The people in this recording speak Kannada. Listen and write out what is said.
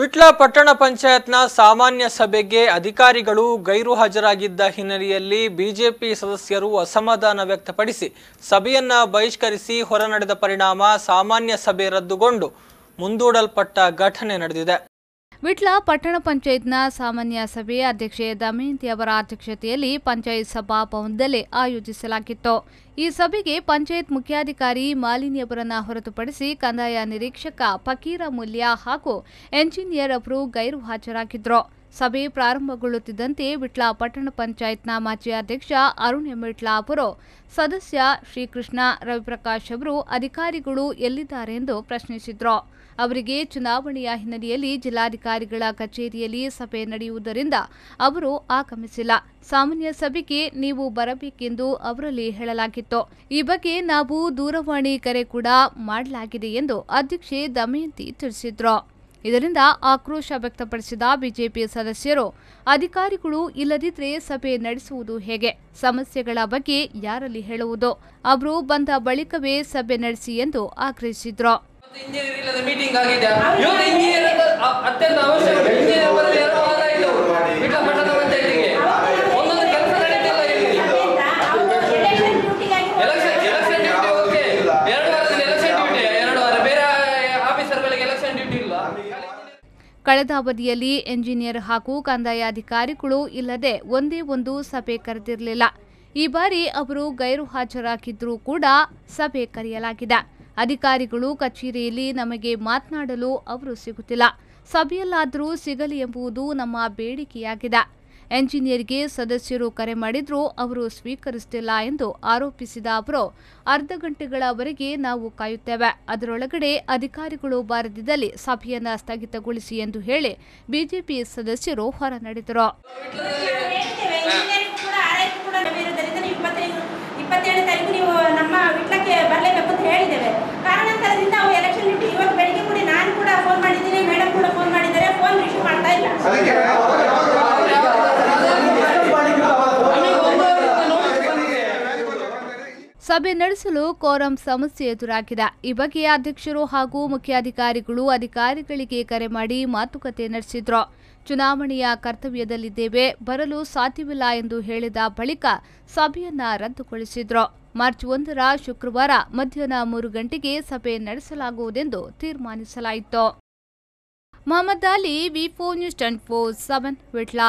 ವಿಟ್ಲ ಪಟ್ಟಣ ಪಂಚಾಯತ್ನ ಸಾಮಾನ್ಯ ಸಭೆಗೆ ಅಧಿಕಾರಿಗಳು ಗೈರು ಹಾಜರಾಗಿದ್ದ ಹಿನ್ನೆಲೆಯಲ್ಲಿ ಬಿಜೆಪಿ ಸದಸ್ಯರು ಅಸಮಾಧಾನ ವ್ಯಕ್ತಪಡಿಸಿ ಸಭೆಯನ್ನ ಬಹಿಷ್ಕರಿಸಿ ಹೊರನಡೆದ ಪರಿಣಾಮ ಸಾಮಾನ್ಯ ಸಭೆ ರದ್ದುಗೊಂಡು ಮುಂದೂಡಲ್ಪಟ್ಟ ಘಟನೆ ನಡೆದಿದೆ. ವಿಟ್ಲ ಪಟ್ಟಣ ಪಂಚಾಯತ್ನ ಸಾಮಾನ್ಯ ಸಭೆ ಅಧ್ಯಕ್ಷೆ ದಮಯಂತಿ ಅವರ ಅಧ್ಯಕ್ಷತೆಯಲ್ಲಿ ಪಂಚಾಯತ್ ಸಭಾಭವನದಲ್ಲಿ ಆಯೋಜಿಸಲಾಗಿತ್ತು. ಈ ಸಭೆಗೆ ಪಂಚಾಯತ್ ಮುಖ್ಯಾಧಿಕಾರಿ ಮಾಲಿನಿ ಅವರನ್ನು ಹೊರತುಪಡಿಸಿ ಕಂದಾಯ ನಿರೀಕ್ಷಕ ಫಕೀರ ಮೂಲ್ಯ ಹಾಗೂ ಎಂಜಿನಿಯರ್ ಅವರು ಗೈರು ಹಾಜರಾಗಿದ್ದರು. ಸಭೆ ಪ್ರಾರಂಭಗೊಳ್ಳುತ್ತಿದ್ದಂತೆ ವಿಟ್ಲ ಪಟ್ಟಣ ಪಂಚಾಯತ್ನ ಮಾಜಿ ಅಧ್ಯಕ್ಷ ಅರುಣ್ ಎಂ ವಿಟ್ಲ ಅವರು ಸದಸ್ಯ ಶ್ರೀಕೃಷ್ಣ ರವಿಪ್ರಕಾಶ್ ಅವರು ಅಧಿಕಾರಿಗಳು ಎಲ್ಲಿದ್ದಾರೆ ಎಂದು ಪ್ರಶ್ನಿಸಿದ್ರು. ಅವರಿಗೆ ಚುನಾವಣೆಯ ಹಿನ್ನೆಲೆಯಲ್ಲಿ ಜಿಲ್ಲಾಧಿಕಾರಿಗಳ ಕಚೇರಿಯಲ್ಲಿ ಸಭೆ ನಡೆಯುವುದರಿಂದ ಅವರು ಆಗಮಿಸಿಲ್ಲ. ಸಾಮಾನ್ಯ ಸಭೆಗೆ ನೀವು ಬರಬೇಕೆಂದು ಅವರಲ್ಲಿ ಹೇಳಲಾಗಿತ್ತು. ಈ ಬಗ್ಗೆ ನಾವು ದೂರವಾಣಿ ಕರೆ ಕೂಡ ಮಾಡಲಾಗಿದೆ ಎಂದು ಅಧ್ಯಕ್ಷೆ ದಮಯಂತಿ ತಿಳಿಸಿದ್ರು. ಇದರಿಂದ ಆಕ್ರೋಶ ವ್ಯಕ್ತಪಡಿಸಿದ ಬಿಜೆಪಿ ಸದಸ್ಯರು ಅಧಿಕಾರಿಗಳು ಇಲ್ಲದಿದ್ರೆ ಸಭೆ ನಡೆಸುವುದು ಹೇಗೆ, ಸಮಸ್ಯೆಗಳ ಬಗ್ಗೆ ಯಾರಲ್ಲಿ ಹೇಳುವುದು, ಅವರು ಬಂದ ಬಳಿಕವೇ ಸಭೆ ನಡೆಸಿ ಎಂದು ಆಗ್ರಹಿಸಿದ್ರು. ಮೀಟಿಂಗ್ ಆಗಿದೆ ಅತ್ಯಂತ ಅವಶ್ಯಕ. ಇಂಜಿನಿಯರ್ ಬರಲಿ 2 ವಾರ ಆಯಿತು ವಿಟ್ಲ ಪಟ್ಟಣ ಪಂಚಾಯತಿಗೆ ಒಂದೊಂದು ಕೆಲಸ ನಡೀತಿಲ್ಲ. ಎಲೆಕ್ಷನ್ ಡ್ಯೂಟಿ ಓಕೆ, 2 ವಾರದಲ್ಲಿ ಎಲೆಕ್ಷನ್ ಡ್ಯೂಟಿ, 2 ವಾರ ಬೇರೆ ಆಫೀಸರ್ಗಳಿಗೆ ಎಲೆಕ್ಷನ್ ಡ್ಯೂಟಿ ಇಲ್ಲ. ಕಳೆದ ಅವಧಿಯಲ್ಲಿ ಎಂಜಿನಿಯರ್ ಹಾಗೂ ಕಂದಾಯ ಅಧಿಕಾರಿಗಳು ಇಲ್ಲದೆ ಒಂದೇ ಒಂದು ಸಭೆ ಕರೆದಿರಲಿಲ್ಲ. ಈ ಬಾರಿ ಅವರು ಗೈರು ಹಾಜರಾಗಿದ್ರೂ ಕೂಡ ಸಭೆ ಕರೆಯಲಾಗಿದೆ. ಅಧಿಕಾರಿಗಳು ಕಚೇರಿಯಲ್ಲಿ ನಮಗೆ ಮಾತನಾಡಲು ಅವರು ಸಿಗುತ್ತಿಲ್ಲ, ಸಭೆಯಲ್ಲಾದರೂ ಸಿಗಲಿ ಎಂಬುದು ನಮ್ಮ ಬೇಡಿಕೆಯಾಗಿದೆ. ಎಂಜಿನಿಯರ್ಗೆ ಸದಸ್ಯರು ಕರೆ ಮಾಡಿದ್ರೂ ಅವರು ಸ್ವೀಕರಿಸುತ್ತಿಲ್ಲ ಎಂದು ಆರೋಪಿಸಿದ ಅವರು ಅರ್ಧ ಗಂಟೆಗಳವರೆಗೆ ನಾವು ಕಾಯುತ್ತೇವೆ, ಅದರೊಳಗಡೆ ಅಧಿಕಾರಿಗಳು ಬಾರದಿದ್ದಲ್ಲಿ ಸಭೆಯನ್ನು ಸ್ಥಗಿತಗೊಳಿಸಿ ಎಂದು ಹೇಳಿ ಬಿಜೆಪಿ ಸದಸ್ಯರು ಹೊರ ನಡೆದರು. 27 ತಾರೀಕು ನೀವು ನಮ್ಮ ವಿಟ್ಲಕ್ಕೆ ಬರಲೇಬೇಕು ಅಂತ ಹೇಳಿದ್ದೇವೆ. ಕಾರಣಾಂತರದಿಂದ ನಾವು ಎಲೆಕ್ಷನ್ ಡ್ಯೂಟಿ ಇವತ್ತು ಬೆಳಿಗ್ಗೆ ಕೂಡ ನಾನು ಕೂಡ ಫೋನ್ ಮಾಡಿದ್ದೀನಿ, ಮೇಡಮ್ ಕೂಡ ಫೋನ್ ಮಾಡಿದ್ದಾರೆ, ಫೋನ್ ರಿಸೀವ್ ಮಾಡ್ತಾ ಇಲ್ಲ. ಸಭೆ ನಡೆಸಲು ಕೋರಂ ಸಮಸ್ಯೆ ಎದುರಾಗಿದೆ. ಈ ಬಗ್ಗೆ ಅಧ್ಯಕ್ಷರು ಹಾಗೂ ಮುಖ್ಯಾಧಿಕಾರಿಗಳು ಅಧಿಕಾರಿಗಳಿಗೆ ಕರೆ ಮಾಡಿ ಮಾತುಕತೆ ನಡೆಸಿದ್ರು. ಚುನಾವಣೆಯ ಕರ್ತವ್ಯದಲ್ಲಿದ್ದೇವೆ, ಬರಲು ಸಾಧ್ಯವಿಲ್ಲ ಎಂದು ಹೇಳಿದ ಬಳಿಕ ಸಭೆಯನ್ನ ರದ್ದುಗೊಳಿಸಿದ್ರು. ಮಾರ್ಚ್ 1ರ ಶುಕ್ರವಾರ ಮಧ್ಯಾಹ್ನ 3 ಗಂಟೆಗೆ ಸಭೆ ನಡೆಸಲಾಗುವುದೆಂದು ತೀರ್ಮಾನಿಸಲಾಯಿತು. ಮೊಹಮ್ಮದ್ ಅಲಿ, ವಿ4 ನ್ಯೂಸ್ 24/7 ವಿಟ್ಲ.